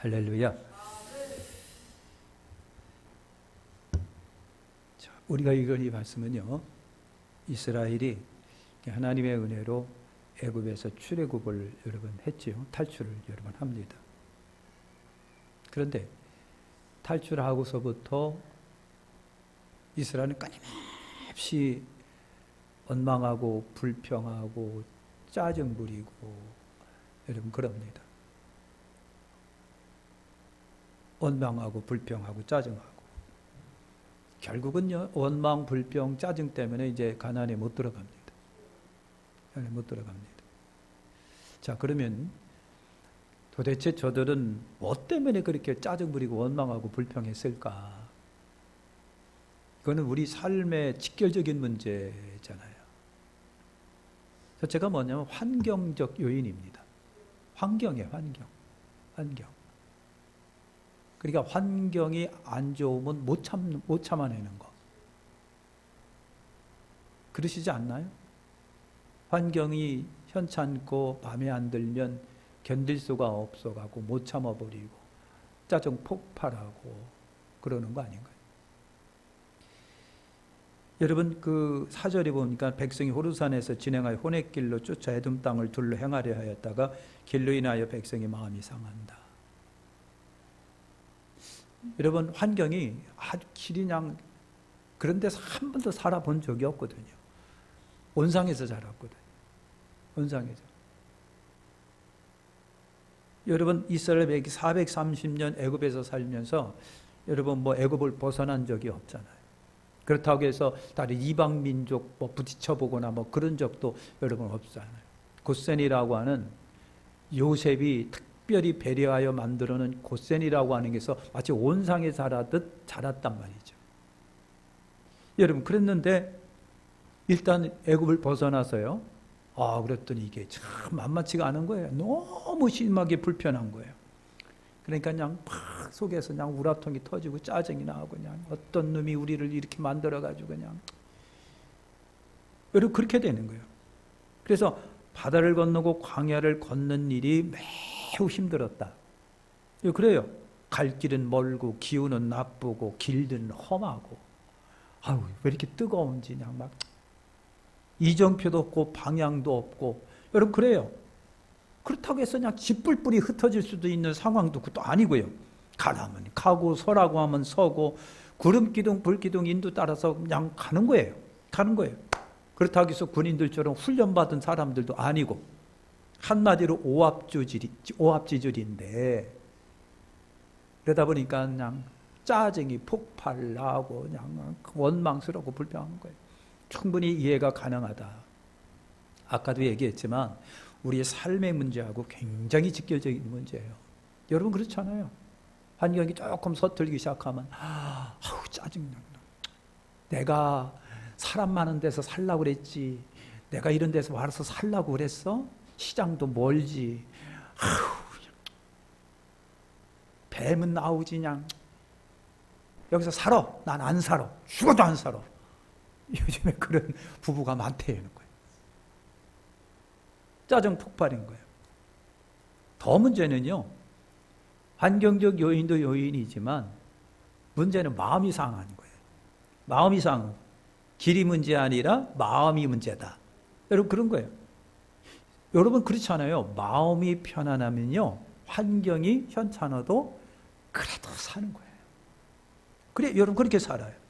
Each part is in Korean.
할렐루야. 자, 우리가 읽은 이 말씀은요, 이스라엘이 하나님의 은혜로 애굽에서 출애굽을 여러 번 했지요. 탈출을 여러 번 합니다. 그런데 탈출하고서부터 이스라엘은 끊임없이 원망하고 불평하고 짜증 부리고 여러분 그럽니다. 원망하고 불평하고 짜증하고 결국은요, 원망 불평 짜증 때문에 이제 가나안에 못 들어갑니다. 가나안에 못 들어갑니다. 자, 그러면 도대체 저들은 뭐 때문에 그렇게 짜증 부리고 원망하고 불평했을까? 이거는 우리 삶의 직결적인 문제잖아요. 그래서 제가 뭐냐면 환경적 요인입니다. 환경이에요, 환경. 그러니까 환경이 안 좋으면 못 참아내는 거. 그러시지 않나요? 환경이 현찮고 마음에 안 들면 견딜 수가 없어가고 못 참아버리고 짜증 폭발하고 그러는 거 아닌가요? 여러분 그 4절에 보니까 백성이 호르산에서 진행하여 호렙길로 쫓아 에돔 땅을 둘러 행하려 하였다가 길로 인하여 백성의 마음이 상한다. 여러분 환경이 아주 길이 그냥 그런 데서 한 번도 살아본 적이 없거든요. 온상에서 자랐거든요. 온상에서. 여러분 이스라엘 백이 430년 애굽에서 살면서 여러분 뭐 애굽을 벗어난 적이 없잖아요. 그렇다고 해서 다른 이방 민족 뭐 부딪혀보거나 뭐 그런 적도 여러분 없잖아요. 고센이라고 하는 요셉이 특별히 배려하여 만들어놓은 고센이라고 하는 게서 마치 온상에 자라듯 자랐단 말이죠. 여러분 그랬는데 일단 애굽을 벗어나서요. 그랬더니 이게 참 만만치가 않은 거예요. 너무 심하게 불편한 거예요. 그러니까 그냥 막 속에서 그냥 우라통이 터지고 짜증이 나고 그냥 어떤 놈이 우리를 이렇게 만들어가지고 그냥 여러분 그렇게 되는 거예요. 그래서 바다를 건너고 광야를 걷는 일이 매우 힘들었다. 그래요. 갈 길은 멀고 기후는 나쁘고 길들은 험하고 왜 이렇게 뜨거운지 그냥 막 이정표도 없고 방향도 없고 여러분 그래요. 그렇다고 해서 그냥 짓불불이 흩어질 수도 있는 상황도 그것도 아니고요. 가라면 가고 서라고 하면 서고 구름기둥 불기둥 인도 따라서 그냥 가는 거예요. 그렇다고 해서 군인들처럼 훈련받은 사람들도 아니고 한마디로 오합지졸인데 그러다 보니까 그냥 짜증이 폭발나고 그냥 원망스럽고 불평한 거예요. 충분히 이해가 가능하다. 아까도 얘기했지만 우리의 삶의 문제하고 굉장히 직결적인 문제예요. 여러분 그렇잖아요. 환경이 조금 서툴기 시작하면 짜증나. 내가 사람 많은 데서 살라고 그랬지. 내가 이런 데서 와서 살라고 그랬어? 시장도 멀지. 뱀은 나오지 그냥. 여기서 살아. 난 안 살아. 죽어도 안 살아. 요즘에 그런 부부가 많대요. 짜증 폭발인 거예요. 더 문제는요, 환경적 요인도 요인이지만 문제는 마음이 상한 거예요. 마음이 상한 길이 문제 아니라 마음이 문제다. 여러분 그런 거예요. 여러분 그렇잖아요. 마음이 편안하면요 환경이 현찮아도 그래도 사는 거예요. 그래 여러분 그렇게 살아요.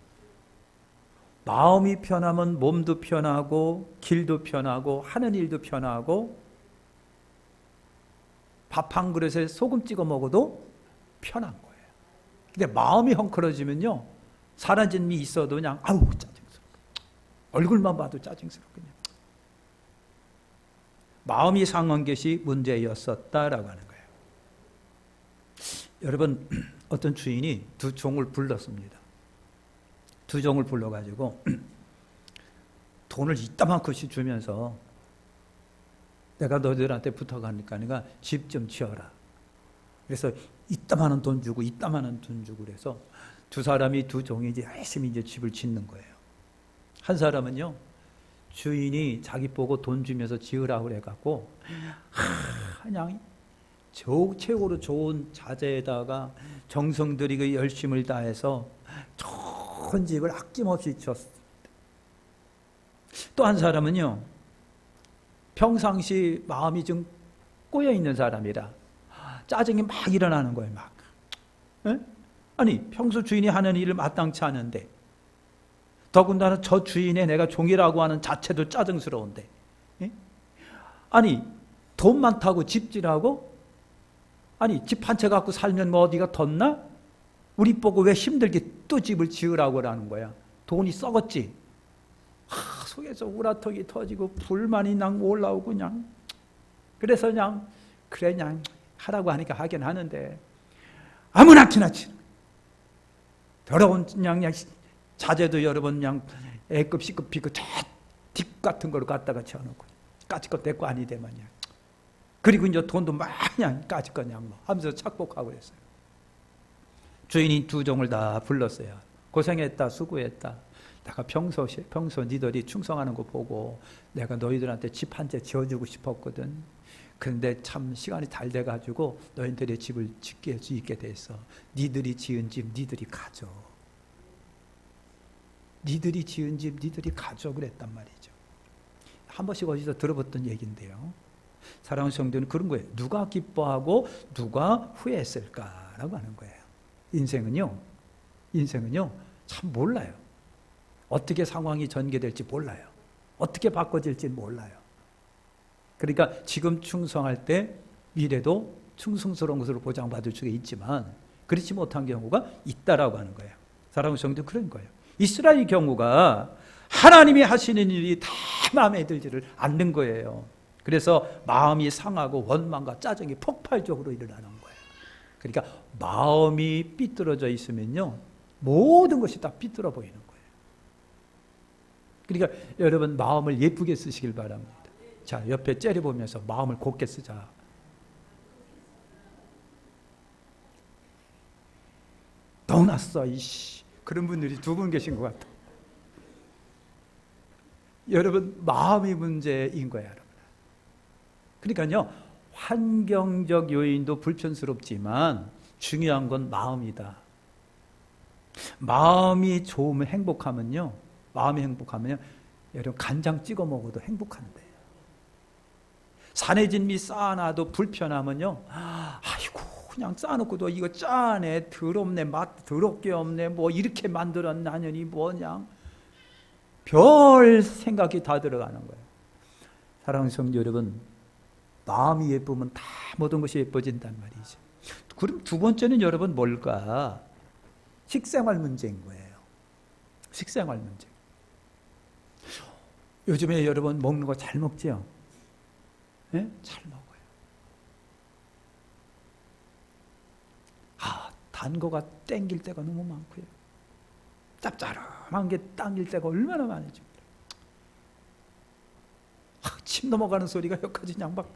마음이 편하면 몸도 편하고 길도 편하고 하는 일도 편하고 밥 한 그릇에 소금 찍어 먹어도 편한 거예요. 근데 마음이 헝클어지면요 사라진 미 있어도 그냥 짜증스럽고 얼굴만 봐도 짜증스럽고 그냥 마음이 상한 것이 문제였었다라고 하는 거예요. 여러분 어떤 주인이 두 종을 불렀습니다. 두 종을 불러가지고 돈을 이따만큼씩 주면서 내가 너희들한테 부탁하니까 내가 집 좀 지어라. 그래서 이따만한 돈 주고 이따만한 돈 주고 그래서 두 사람이 두 종이 이제 열심히 이제 집을 짓는 거예요. 한 사람은요 주인이 자기 보고 돈 주면서 지으라고 그래갖고 그냥 최고로 좋은 자재에다가 정성 들이고 열심을 다해서 좋은 집을 아낌없이 지었습니다. 또 한 사람은요, 평상시 마음이 좀 꼬여 있는 사람이라 짜증이 막 일어나는 거예요. 막. 에? 아니 평소 주인이 하는 일을 마땅치 않은데, 더군다나 저 주인의 내가 종이라고 하는 자체도 짜증스러운데, 에? 아니 돈 많다고 집질하고, 아니 집 한 채 갖고 살면 뭐 어디가 덧나? 우리 보고 왜 힘들게 또 집을 지으라고 하는 거야. 돈이 썩었지. 속에서 우라통이 터지고 불만이 난 올라오고, 그냥 그래서 그냥 그래 그냥 하라고 하니까 하긴 하는데 아무나 키나치 더러운 그냥 자재도 여러분 그냥 A급 C급 B급 뒷 같은 거로 갖다가 채워놓고 까짓것 내거 아니대만 그냥. 그리고 이제 돈도 막 그냥 까짓것 그냥 뭐 하면서 착복하고 그랬어요. 주인이 두 종을 다 불렀어요. 고생했다, 수고했다. 내가 평소 니들이 충성하는 거 보고 내가 너희들한테 집 한 채 지어주고 싶었거든. 그런데 참 시간이 달 돼가지고 너희들의 집을 짓게 수 있게 됐어. 니들이 지은 집 니들이 가져. 니들이 지은 집 니들이 가져 그랬단 말이죠. 한 번씩 어디서 들어봤던 얘기인데요. 사랑하는 성도는 그런 거예요. 누가 기뻐하고 누가 후회했을까라고 하는 거예요. 인생은요 참 몰라요. 어떻게 상황이 전개될지 몰라요. 어떻게 바꿔질지 몰라요. 그러니까 지금 충성할 때 미래도 충성스러운 것으로 보장받을 수가 있지만 그렇지 못한 경우가 있다라고 하는 거예요. 사랑하는 성도 그런 거예요. 이스라엘 경우가 하나님이 하시는 일이 다 마음에 들지를 않는 거예요. 그래서 마음이 상하고 원망과 짜증이 폭발적으로 일어나는 거예요. 그러니까 마음이 삐뚤어져 있으면요, 모든 것이 다 삐뚤어 보이는 거예요. 그러니까 여러분 마음을 예쁘게 쓰시길 바랍니다. 자, 옆에 째려보면서 마음을 곱게 쓰자. 떠났어 이씨. 그런 분들이 두 분 계신 것 같아. 여러분 마음이 문제인 거예요, 여러분. 그러니까요, 환경적 요인도 불편스럽지만 중요한 건 마음이다. 마음이 좋으면 행복하면요, 여러분 간장 찍어 먹어도 행복한데, 산의 진미 쌓아놔도 불편하면요, 아이고 그냥 쌓아놓고도 이거 짜네, 더럽네, 맛 더럽게 없네, 뭐 이렇게 만들었나니 뭐냐, 별 생각이 다 들어가는 거예요. 사랑하는 성도 여러분, 마음이 예쁘면 다 모든 것이 예뻐진단 말이죠. 그럼 두 번째는 여러분 뭘까? 식생활 문제인 거예요. 식생활 문제. 요즘에 여러분 먹는 거 잘 먹지요? 네? 잘 먹어요. 단 거가 땡길 때가 너무 많고요. 짭짤한 게 당길 때가 얼마나 많은지. 침 넘어가는 소리가 여기까지 그냥 막.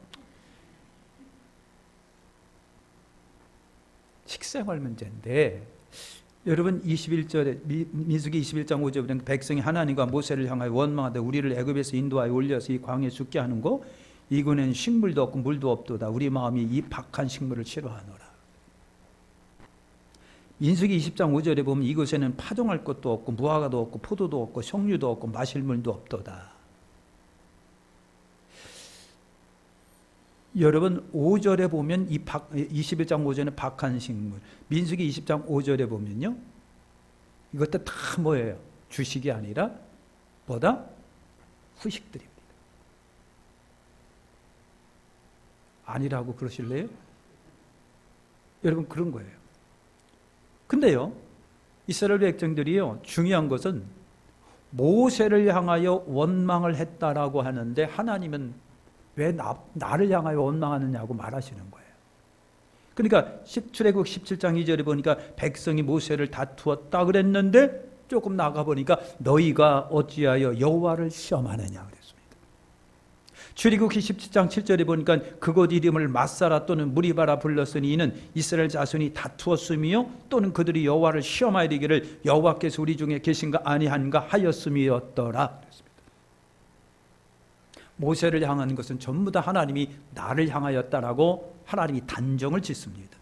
식생활 문제인데, 여러분 21절에 민수기 21장 5절에 보면 백성이 하나님과 모세를 향하여 원망하되 우리를 애굽에서 인도하여 올려서 이 광야에 죽게 하는고 이군에는 식물도 없고 물도 없도다. 우리 마음이 이 박한 식물을 싫어하노라. 민수기 20장 5절에 보면 이곳에는 파종할 것도 없고 무화과도 없고 포도도 없고 석류도 없고 마실 물도 없도다. 여러분 5절에 보면 21장 5절에 박한 식물, 민수기 20장 5절에 보면요, 이것도 다 뭐예요? 주식이 아니라 뭐다? 후식들입니다. 아니라고 그러실래요? 여러분 그런 거예요. 근데요, 이스라엘 백성들이요, 중요한 것은 모세를 향하여 원망을 했다라고 하는데 하나님은 왜 나를 향하여 원망하느냐고 말하시는 거예요. 그러니까 출애굽 17장 2절에 보니까 백성이 모세를 다투었다 그랬는데 조금 나가 보니까 너희가 어찌하여 여호와를 시험하느냐 그랬습니다. 출애굽 17장 7절에 보니까 그곳 이름을 마사라 또는 무리바라 불렀으니 이는 이스라엘 자손이 다투었으며 또는 그들이 여호와를 시험하여 이르기를 여호와께서 우리 중에 계신가 아니한가 하였음이었더라. 모세를 향한 것은 전부 다 하나님이 나를 향하였다라고 하나님이 단정을 짓습니다.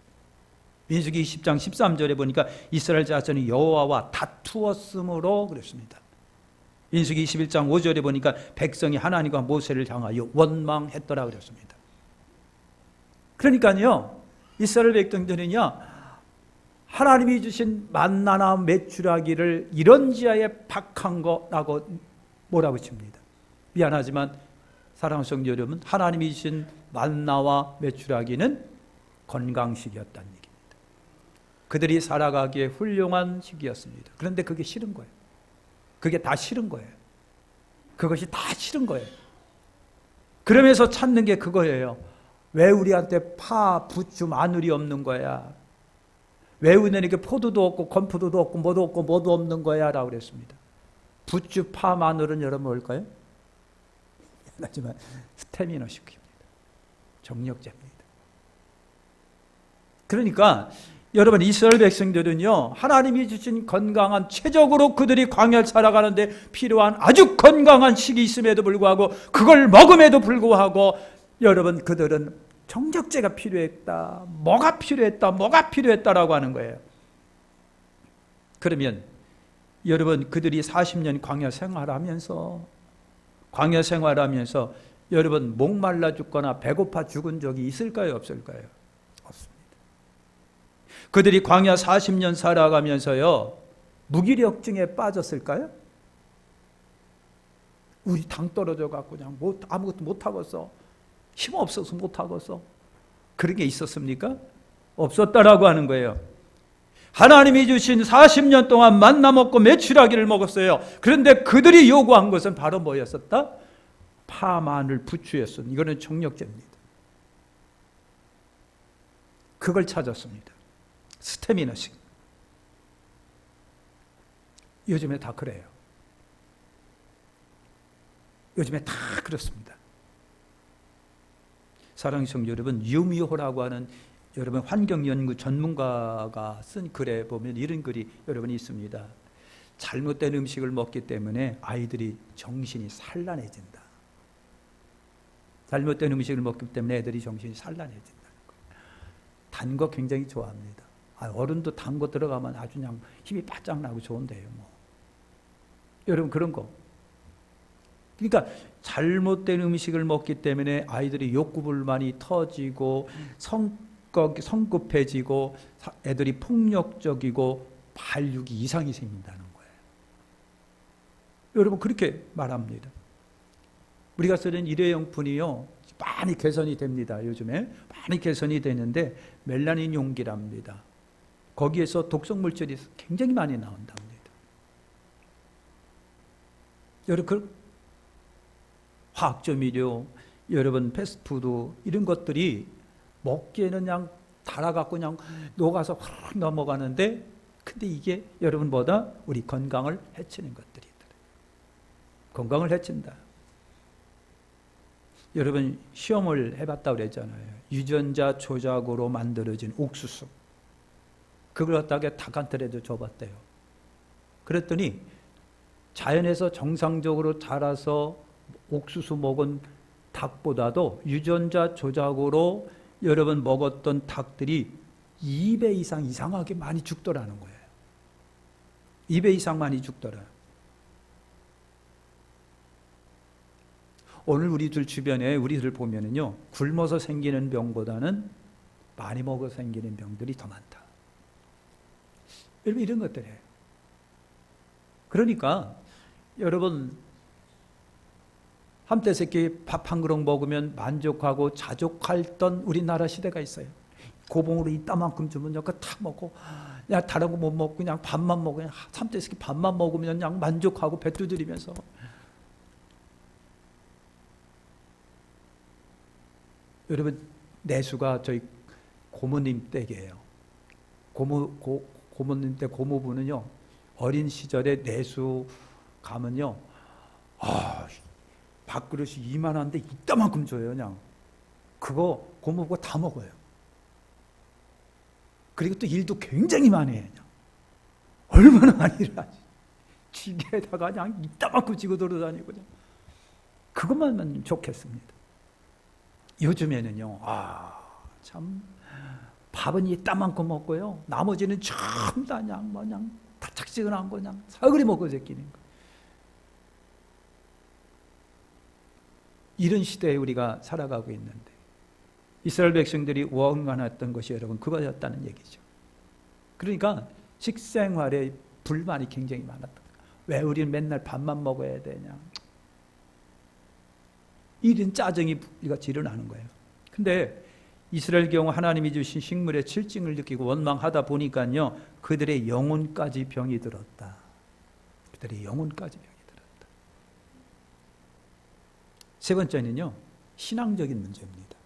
민수기 20장 13절에 보니까 이스라엘 자손이 여호와와 다투었으므로 그랬습니다. 민수기 21장 5절에 보니까 백성이 하나님과 모세를 향하여 원망했더라 그랬습니다. 그러니까요, 이스라엘 백성들은요, 하나님이 주신 만나나 메추라기를 이런 지하에 박한 거라고 몰아붙입니다. 미안하지만 사랑하는 성도 여러분, 하나님이 주신 만나와 메추라기는 건강식이었다는 얘기입니다. 그들이 살아가기에 훌륭한 식이었습니다. 그런데 그게 싫은 거예요. 그게 다 싫은 거예요. 그것이 다 싫은 거예요. 그러면서 찾는 게 그거예요. 왜 우리한테 파, 부추, 마늘이 없는 거야? 왜 우리에게 포도도 없고 건포도도 없고 뭐도 없고 뭐도 없는 거야? 라고 그랬습니다. 부추, 파, 마늘은 여러분 뭘까요? 하지만 스태미너식입니다. 정력제입니다. 그러니까 여러분, 이스라엘 백성들은요, 하나님이 주신 건강한, 최적으로 그들이 광야를 살아가는데 필요한 아주 건강한 식이 있음에도 불구하고, 그걸 먹음에도 불구하고, 여러분, 그들은 정력제가 필요했다, 뭐가 필요했다라고 하는 거예요. 그러면 여러분, 그들이 40년 광야 생활하면서 여러분, 목말라 죽거나 배고파 죽은 적이 있을까요, 없을까요? 없습니다. 그들이 광야 40년 살아가면서요, 무기력증에 빠졌을까요? 우리 당 떨어져 갖고 그냥 아무것도 못 하겠어, 힘 없어서 못 하겠어, 그런 게 있었습니까? 없었다라고 하는 거예요. 하나님이 주신 40년 동안 만나 먹고 메추라기를 먹었어요. 그런데 그들이 요구한 것은 바로 뭐였었다? 파, 마늘, 부추였습니다. 이거는 정력제입니다. 그걸 찾았습니다. 스태미너식. 요즘에 다 그래요. 요즘에 다 그렇습니다. 사랑하는 성도 여러분, 유미호라고 하는 여러분 환경연구 전문가가 쓴 글에 보면 이런 글이 여러분 있습니다. 잘못된 음식을 먹기 때문에 아이들이 정신이 산란해진다. 잘못된 음식을 먹기 때문에 애들이 정신이 산란해진다는 거예요. 단 거 굉장히 좋아합니다. 어른도 단 거 들어가면 아주 그냥 힘이 바짝 나고 좋은데요. 여러분, 그런 거. 그러니까 잘못된 음식을 먹기 때문에 아이들이 욕구불만이 터지고 성급해지고 애들이 폭력적이고 발육이 이상이 생긴다는 거예요. 여러분, 그렇게 말합니다. 우리가 쓰는 일회용품이요, 많이 개선이 됩니다. 요즘에 많이 개선이 되는데 멜라닌 용기랍니다. 거기에서 독성 물질이 굉장히 많이 나온답니다. 여러분, 화학조미료, 여러분 패스트푸드 이런 것들이 먹기에는 그냥 달아갖고 그냥 녹아서 확 넘어가는데, 근데 이게 여러분 뭐다? 우리 건강을 해치는 것들이더라. 건강을 해친다. 여러분, 시험을 해봤다고 그랬잖아요. 유전자 조작으로 만들어진 옥수수, 그걸 갖다가 닭한테라도 줘봤대요. 그랬더니 자연에서 정상적으로 자라서 옥수수 먹은 닭보다도 유전자 조작으로 여러분 먹었던 닭들이 2배 이상 이상하게 많이 죽더라는 거예요. 2배 이상 많이 죽더라. 오늘 우리들 주변에 우리들 보면은요, 굶어서 생기는 병보다는 많이 먹어서 생기는 병들이 더 많다. 여러분, 이런 것들이에요. 그러니까 여러분, 한때 새끼 밥 한 그릇 먹으면 만족하고 자족했던 우리나라 시대가 있어요. 고봉으로 이따만큼 주면 그거 탁 먹고, 야, 다른 거 못 먹고 그냥 밥만 먹고, 그냥 한때 새끼 밥만 먹으면 그냥 만족하고 배 두드리면서. 여러분, 내수가 저희 고모님 댁이에요. 고모님 댁 고모부는요, 어린 시절에 내수 가면요, 밥그릇이 이만한데 이따만큼 줘요. 그냥 그거 고모부가 다 먹어요. 그리고 또 일도 굉장히 많이 해요. 그냥 얼마나 많이 일하지. 지게에다가 그냥 이따만큼 지고 돌아다니고, 그냥 그것만 좋겠습니다. 요즘에는요, 참 밥은 이따만큼 먹고요. 나머지는 전부 다 그냥 다착지근한 거 그냥 사그리 먹고 제끼는 거. 이런 시대에 우리가 살아가고 있는데 이스라엘 백성들이 원한했던 것이 여러분 그거였다는 얘기죠. 그러니까 식생활에 불만이 굉장히 많았다. 왜 우리는 맨날 밥만 먹어야 되냐. 이런 짜증이 같이 일어나는 거예요. 근데 이스라엘 경우 하나님이 주신 식물의 칠징을 느끼고 원망하다 보니까요, 그들의 영혼까지 병이 들었다. 그들의 영혼까지 병이 들었다. 세 번째는요, 신앙적인 문제입니다.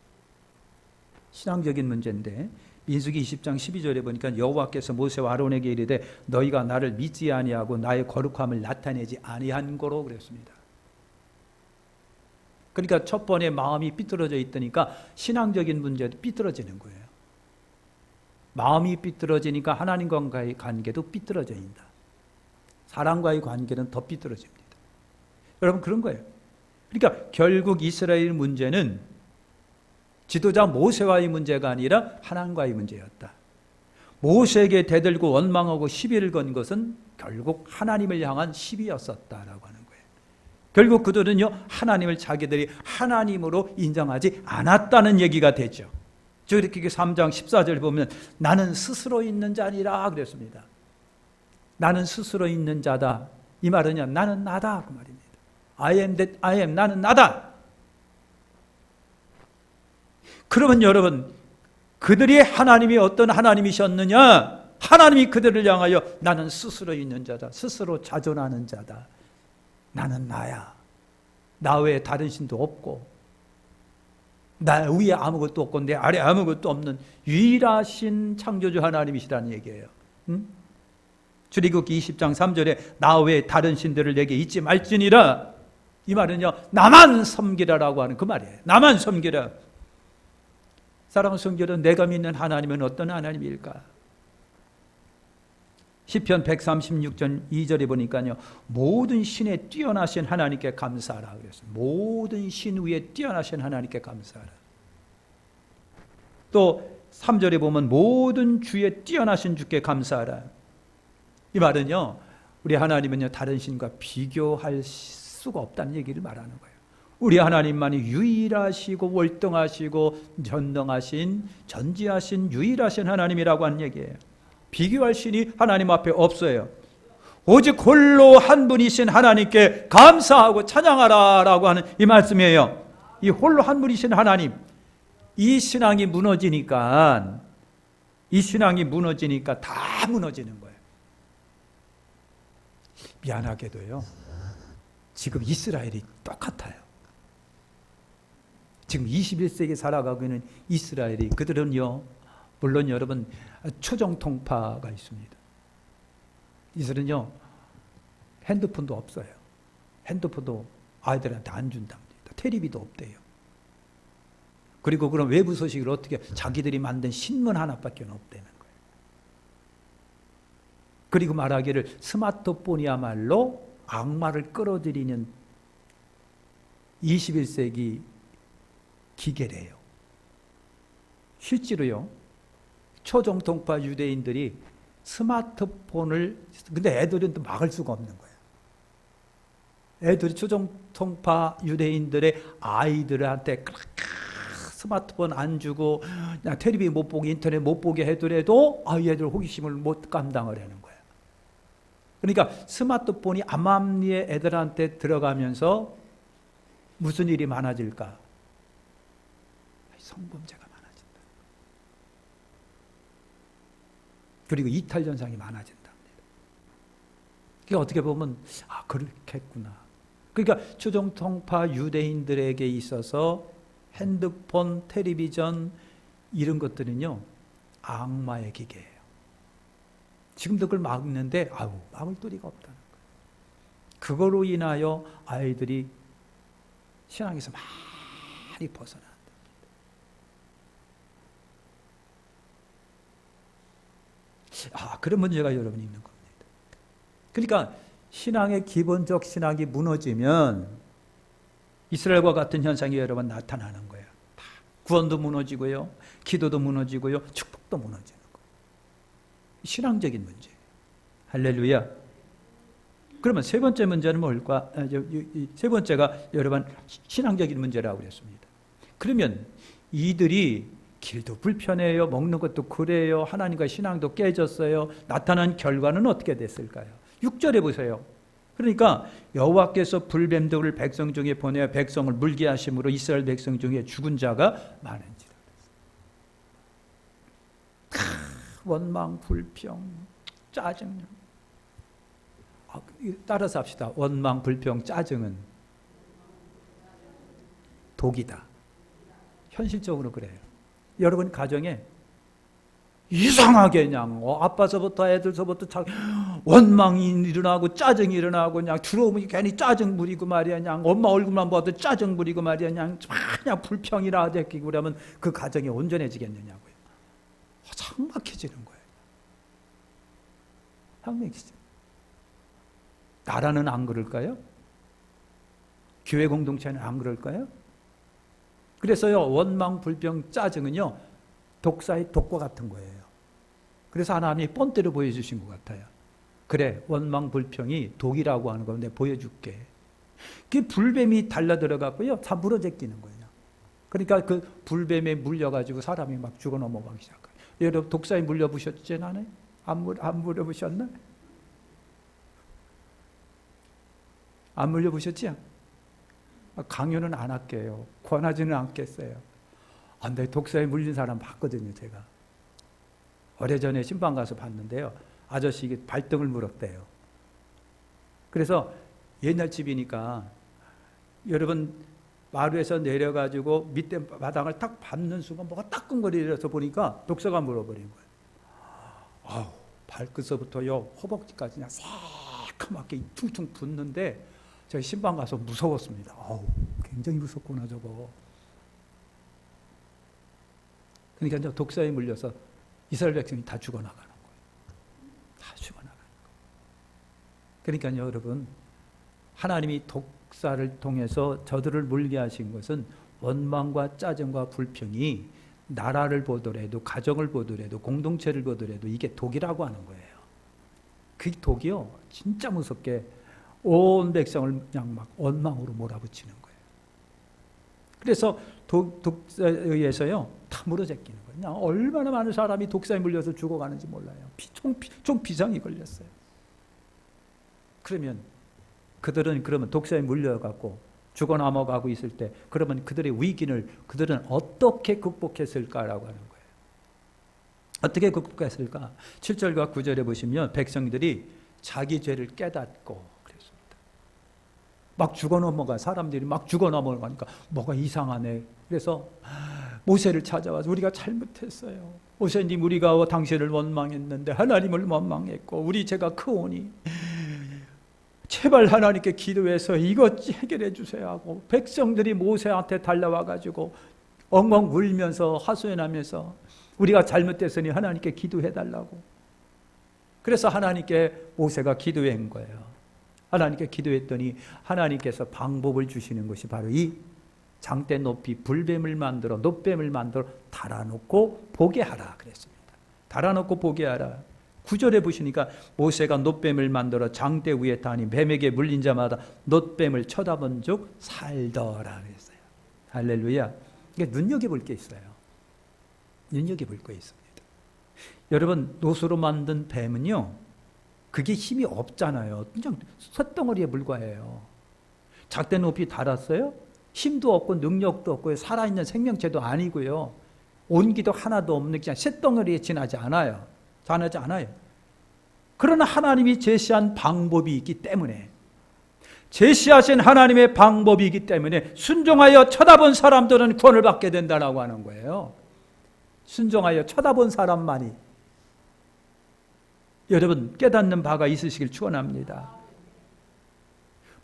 신앙적인 문제인데 민수기 20장 12절에 보니까 여호와께서 모세와 아론에게 이르되 너희가 나를 믿지 아니하고 나의 거룩함을 나타내지 아니한 거로 그랬습니다. 그러니까 첫 번에 마음이 삐뚤어져 있다니까 신앙적인 문제도 삐뚤어지는 거예요. 마음이 삐뚤어지니까 하나님과의 관계도 삐뚤어진다. 사람과의 관계는 더 삐뚤어집니다. 여러분 그런 거예요. 그러니까 결국 이스라엘 문제는 지도자 모세와의 문제가 아니라 하나님과의 문제였다. 모세에게 대들고 원망하고 시비를 건 것은 결국 하나님을 향한 시비였었다라고 하는 거예요. 결국 그들은요, 하나님을 자기들이 하나님으로 인정하지 않았다는 얘기가 되죠. 저렇게 3장 14절 보면 나는 스스로 있는 자니라 그랬습니다. 나는 스스로 있는 자다. 이 말은요, 나는 나다 그 말입니다. I am that I am, 나는 나다. 그러면 여러분, 그들이 하나님이 어떤 하나님이셨느냐? 하나님이 그들을 향하여 나는 스스로 있는 자다. 스스로 자존하는 자다. 나는 나야. 나 외에 다른 신도 없고 나 위에 아무것도 없고 내 아래 아무것도 없는 유일하신 창조주 하나님이시라는 얘기예요. 응? 출애굽기 20장 3절에 나 외에 다른 신들을 내게 잊지 말지니라. 이 말은요, 나만 섬기라라고 하는 그 말이에요. 나만 섬기라. 사랑하는 성도들, 내가 믿는 하나님은 어떤 하나님일까? 시편 136편 2절에 보니까요, 모든 신에 뛰어나신 하나님께 감사하라 그랬어요. 모든 신 위에 뛰어나신 하나님께 감사하라. 또 3절에 보면 모든 주에 뛰어나신 주께 감사하라. 이 말은요, 우리 하나님은요, 다른 신과 비교할 수가 없다는 얘기를 말하는 거예요. 우리 하나님만이 유일하시고 월등하시고 전능하신 전지하신 유일하신 하나님이라고 하는 얘기예요. 비교할 신이 하나님 앞에 없어요. 오직 홀로 한 분이신 하나님께 감사하고 찬양하라라고 하는 이 말씀이에요. 이 홀로 한 분이신 하나님, 이 신앙이 무너지니까 다 무너지는 거예요. 미안하게도요, 지금 이스라엘이 똑같아요. 지금 21세기 살아가고 있는 이스라엘이, 그들은요, 물론 여러분 초정 통파가 있습니다. 이들은요, 핸드폰도 없어요. 핸드폰도 아이들한테 안 준답니다. 테레비도 없대요. 그리고 그런 외부 소식을 어떻게, 자기들이 만든 신문 하나밖에 없다는 거예요. 그리고 말하기를 스마트폰이야말로 악마를 끌어들이는 21세기 기계래요. 실제로요, 초정통파 유대인들이 스마트폰을, 근데 애들은 또 막을 수가 없는 거예요. 애들이 초정통파 유대인들의 아이들한테 스마트폰 안 주고 그냥 텔레비 못 보게, 인터넷 못 보게 해더라도 아이들 호기심을 못 감당을 하는 거예요. 그러니까 스마트폰이 암암리에 애들한테 들어가면서 무슨 일이 많아질까? 성범죄가 많아진다. 그리고 이탈 현상이 많아진답니다. 그러니까 어떻게 보면 그렇겠구나. 그러니까 초정통파 유대인들에게 있어서 핸드폰, 텔레비전 이런 것들은요, 악마의 기계예요. 지금도 그걸 막는데 막을 도리가 없다는 거예요. 그거로 인하여 아이들이 신앙에서 많이 벗어나. 그런 문제가 여러분 있는 겁니다. 그러니까 신앙의 기본적 신학이 무너지면 이스라엘과 같은 현상이 여러분 나타나는 거예요. 다 구원도 무너지고요, 기도도 무너지고요, 축복도 무너지는 거. 신앙적인 문제. 할렐루야. 그러면 세 번째 문제는 뭘까? 세 번째가 여러분 신앙적인 문제라고 그랬습니다. 그러면 이들이 길도 불편해요, 먹는 것도 그래요, 하나님과 신앙도 깨졌어요. 나타난 결과는 어떻게 됐을까요? 6절에 보세요. 그러니까 여호와께서 불뱀들을 백성 중에 보내어 백성을 물게 하심으로 이스라엘 백성 중에 죽은 자가 많은지라. 원망, 불평, 짜증. 따라서 합시다. 원망, 불평, 짜증은 독이다. 현실적으로 그래요. 여러분 가정에 이상하게 그냥 아빠서부터 애들서부터 원망이 일어나고 짜증이 일어나고 그냥 들어오면 괜히 짜증 부리고 말이야. 그냥 엄마 얼굴만 봐도 짜증 부리고 말이야. 그냥 불평이라 되끼고 그러면 그 가정이 온전해지겠느냐고요. 창막해지는 거예요. 창막해지죠. 나라는 안 그럴까요? 교회 공동체는 안 그럴까요? 그래서요, 원망, 불평, 짜증은요, 독사의 독과 같은 거예요. 그래서 하나님이 뻔때로 보여주신 것 같아요. 그래, 원망, 불평이 독이라고 하는 거 내가 보여줄게. 그 불뱀이 달라들어가고요, 다 물어제끼는 거예요. 그러니까 그 불뱀에 물려가지고 사람이 막 죽어 넘어가기 시작해요. 여러분, 독사에 물려보셨지, 나는? 안 물려보셨나? 안 물려보셨지? 강요는 안 할게요. 권하지는 않겠어요. 내 독사에 물린 사람 봤거든요, 제가. 오래전에 신방 가서 봤는데요. 아저씨 이게 발등을 물었대요. 그래서 옛날 집이니까 여러분 마루에서 내려가지고 밑에 마당을 딱 밟는 순간 뭐가 따끔거리려서 보니까 독사가 물어버린 거예요. 발끝서부터요 허벅지까지 그냥 새카맣게 퉁퉁 붓는데 저희 신방 가서 무서웠습니다. 굉장히 무섭구나 저거. 그러니까 이제 독사에 물려서 이스라엘 백성이 다 죽어나가는 거예요. 다 죽어나가는 거예요. 그러니까 여러분, 하나님이 독사를 통해서 저들을 물게 하신 것은 원망과 짜증과 불평이 나라를 보더라도, 가정을 보더라도, 공동체를 보더라도 이게 독이라고 하는 거예요. 그 독이요, 진짜 무섭게 온 백성을 그냥 막 원망으로 몰아붙이는 거예요. 그래서 독사에 의해서요, 다 물어제끼는 거예요. 그냥 얼마나 많은 사람이 독사에 물려서 죽어가는지 몰라요. 총 비상이 걸렸어요. 그러면 그들은 독사에 물려갖고 죽어 넘어가고 있을 때, 그러면 그들의 위기를 그들은 어떻게 극복했을까라고 하는 거예요. 어떻게 극복했을까? 7절과 9절에 보시면 백성들이 자기 죄를 깨닫고 막 죽어 넘어가, 사람들이 막 죽어 넘어가니까 뭐가 이상하네. 그래서 모세를 찾아와서 우리가 잘못했어요. 모세님, 우리가 당신을 원망했는데 하나님을 원망했고 우리 죄가 크오니 제발 하나님께 기도해서 이것 해결해 주세요 하고 백성들이 모세한테 달려와가지고 엉엉 울면서 하소연하면서 우리가 잘못됐으니 하나님께 기도해 달라고. 그래서 하나님께 모세가 기도한 거예요. 하나님께 기도했더니 하나님께서 방법을 주시는 것이 바로 이 장대 높이 불뱀을 만들어, 놋뱀을 만들어 달아놓고 보게 하라 그랬습니다. 달아놓고 보게 하라. 9절에 보시니까 모세가 놋뱀을 만들어 장대 위에 다니 뱀에게 물린 자마다 놋뱀을 쳐다본 즉 살더라 그랬어요. 할렐루야. 이게 눈여겨볼 게 있어요. 눈여겨볼 게 있습니다. 여러분, 놋으로 만든 뱀은요, 그게 힘이 없잖아요. 그냥 쇳덩어리에 불과해요. 작대 높이 달았어요? 힘도 없고 능력도 없고 살아있는 생명체도 아니고요. 온기도 하나도 없는 그냥 쇳덩어리에 지나지 않아요. 그러나 하나님이 제시한 방법이 있기 때문에, 제시하신 하나님의 방법이 있기 때문에 순종하여 쳐다본 사람들은 구원을 받게 된다라고 하는 거예요. 순종하여 쳐다본 사람만이. 여러분, 깨닫는 바가 있으시길 축원합니다.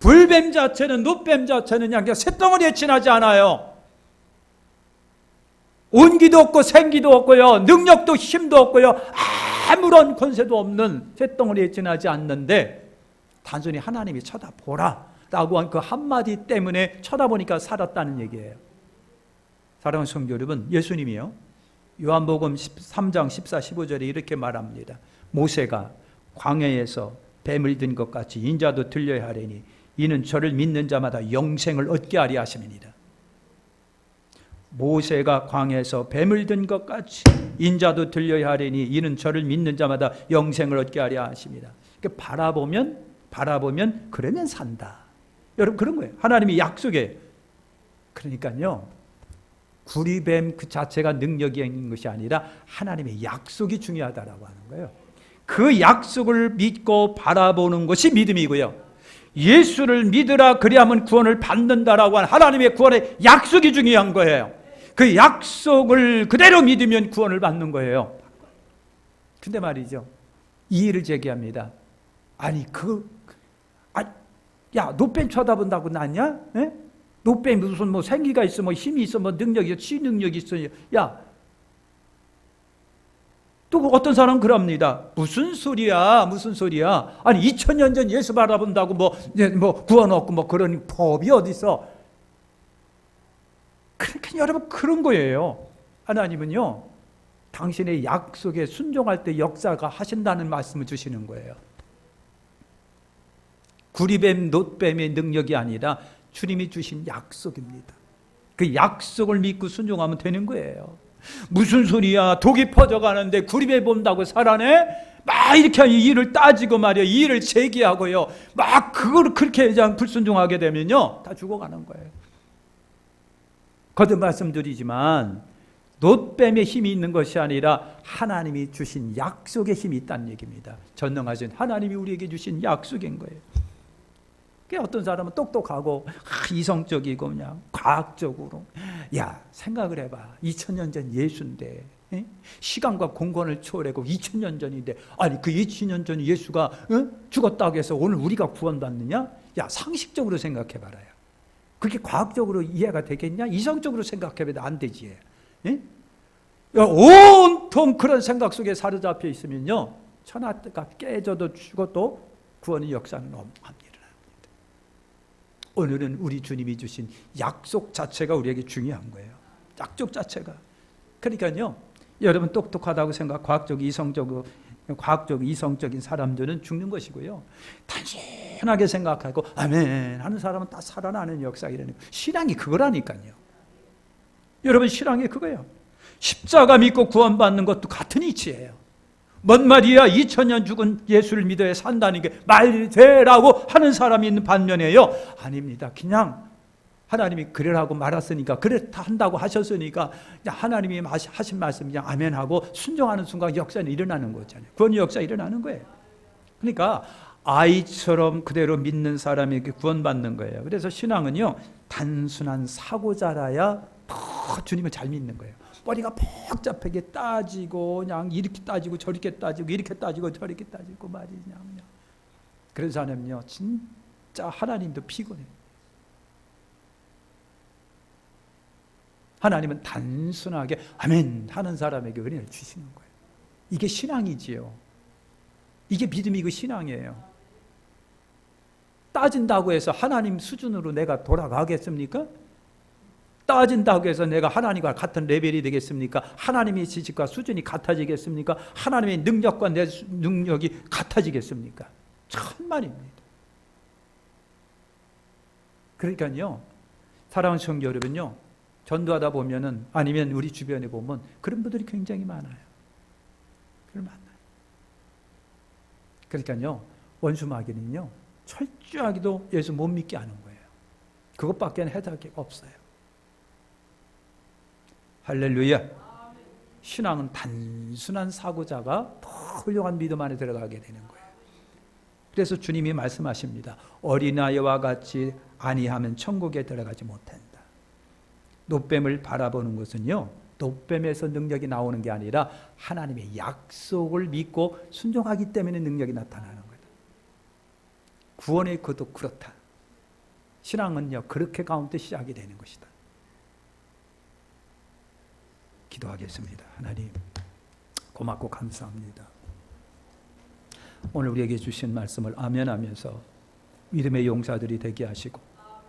불뱀 자체는, 놋뱀 자체는 그냥 쇳덩어리에 지나지 않아요. 온기도 없고 생기도 없고요, 능력도 힘도 없고요, 아무런 권세도 없는 쇳덩어리에 지나지 않는데 단순히 하나님이 쳐다보라 라고 한 그 한마디 때문에 쳐다보니까 살았다는 얘기예요. 사랑하는 성도 여러분, 예수님이요 요한복음 3장 14, 15절에 이렇게 말합니다. 모세가 광야에서 뱀을 든 것 같이 인자도 들려야 하리니 이는 저를 믿는 자마다 영생을 얻게 하리 하심이니라. 모세가 광야에서 뱀을 든 것 같이 인자도 들려야 하리니 이는 저를 믿는 자마다 영생을 얻게 하리 하심이라. 그러니까 바라보면 그러면 산다. 여러분 그런 거예요. 하나님이 약속해. 그러니까요. 구리뱀 그 자체가 능력이 있는 것이 아니라 하나님의 약속이 중요하다라고 하는 거예요. 그 약속을 믿고 바라보는 것이 믿음이고요. 예수를 믿으라 그리하면 구원을 받는다라고 하는 하나님의 구원의 약속이 중요한 거예요. 그 약속을 그대로 믿으면 구원을 받는 거예요. 근데 말이죠. 이의를 제기합니다. 아니 야 노뱀 쳐다본다고 낫냐? 에? 노뱀 무슨 뭐 생기가 있어, 뭐 힘이 있어, 뭐 능력이 있어, 치능력이 있어. 야, 또 어떤 사람은 그럽니다. 무슨 소리야? 아니 2000년 전 예수 바라본다고 뭐 구원 얻고 뭐 그런 법이 어디 있어? 그러니까 여러분 그런 거예요. 하나님은요, 당신의 약속에 순종할 때 역사가 하신다는 말씀을 주시는 거예요. 구리뱀, 놋뱀의 능력이 아니라 주님이 주신 약속입니다. 그 약속을 믿고 순종하면 되는 거예요. 무슨 소리야? 독이 퍼져가는데 구리뱀 본다고 살아내? 막 이렇게 이 일을 따지고 말이야. 이 일을 제기하고요. 막 그걸 그렇게 그냥 불순종하게 되면요. 다 죽어가는 거예요. 거듭 말씀드리지만 놋뱀의 힘이 있는 것이 아니라 하나님이 주신 약속의 힘이 있다는 얘기입니다. 전능하신 하나님이 우리에게 주신 약속인 거예요. 어떤 사람은 똑똑하고 이성적이고 그냥 과학적으로 야 생각을 해봐. 2000년 전 예수인데 시간과 공간을 초월하고 2000년 전인데 아니 그 2000년 전 예수가 죽었다고 해서 오늘 우리가 구원받느냐? 야 상식적으로 생각해봐라. 그게 과학적으로 이해가 되겠냐? 이성적으로 생각해봐도 안 되지. 야, 온통 그런 생각 속에 사로잡혀 있으면요 천하가 깨져도 죽어도 구원의 역사는 없습니다. 오늘은 우리 주님이 주신 약속 자체가 우리에게 중요한 거예요. 약속 자체가. 그러니까요, 여러분 똑똑하다고 생각, 과학적 이성적인 사람들은 죽는 것이고요. 단순하게 생각하고 아멘 하는 사람은 다 살아나는 역사이라는 거예요. 신앙이 그거라니까요. 여러분 신앙이 그거예요. 십자가 믿고 구원받는 것도 같은 이치예요. 뭔 말이야? 2000년 죽은 예수를 믿어야 산다는 게 말이 되라고 하는 사람이 있는 반면에요. 아닙니다. 그냥 하나님이 그래라고 말았으니까 그렇다 한다고 하셨으니까 하나님이 하신 말씀 그냥 아멘하고 순종하는 순간 역사는 일어나는 거잖아요. 구원의 역사 일어나는 거예요. 그러니까 아이처럼 그대로 믿는 사람에게 구원받는 거예요. 그래서 신앙은요 단순한 사고자라야 더 주님을 잘 믿는 거예요. 머리가 복잡하게 따지고 그냥 이렇게 따지고 저렇게 따지고 이렇게 따지고 저렇게 따지고 말이냐 그냥. 그런 사람은요 진짜 하나님도 피곤해요. 하나님은 단순하게 아멘 하는 사람에게 은혜를 주시는 거예요. 이게 신앙이지요. 이게 믿음이고 신앙이에요. 따진다고 해서 하나님 수준으로 내가 돌아가겠습니까? 따진다고 해서 내가 하나님과 같은 레벨이 되겠습니까? 하나님의 지식과 수준이 같아지겠습니까? 하나님의 능력과 내 능력이 같아지겠습니까? 천만입니다. 그러니까요, 사랑하는 성도 여러분요, 전도하다 보면은 아니면 우리 주변에 보면 그런 분들이 굉장히 많아요. 그걸 만나요. 그러니까요, 원수마귀는요, 철저하게도 예수 못 믿게 하는 거예요. 그것밖에는 해답이 없어요. 할렐루야. 신앙은 단순한 사고자가 더 훌륭한 믿음 안에 들어가게 되는 거예요. 그래서 주님이 말씀하십니다. 어린아이와 같이 아니하면 천국에 들어가지 못한다. 놋뱀을 바라보는 것은요, 놋뱀에서 능력이 나오는 게 아니라 하나님의 약속을 믿고 순종하기 때문에 능력이 나타나는 거예요. 구원의 그도 그렇다. 신앙은요 그렇게 가운데 시작이 되는 것이다. 기도하겠습니다. 하나님 고맙고 감사합니다. 오늘 우리에게 주신 말씀을 아멘하면서 믿음의 용사들이 되게 하시고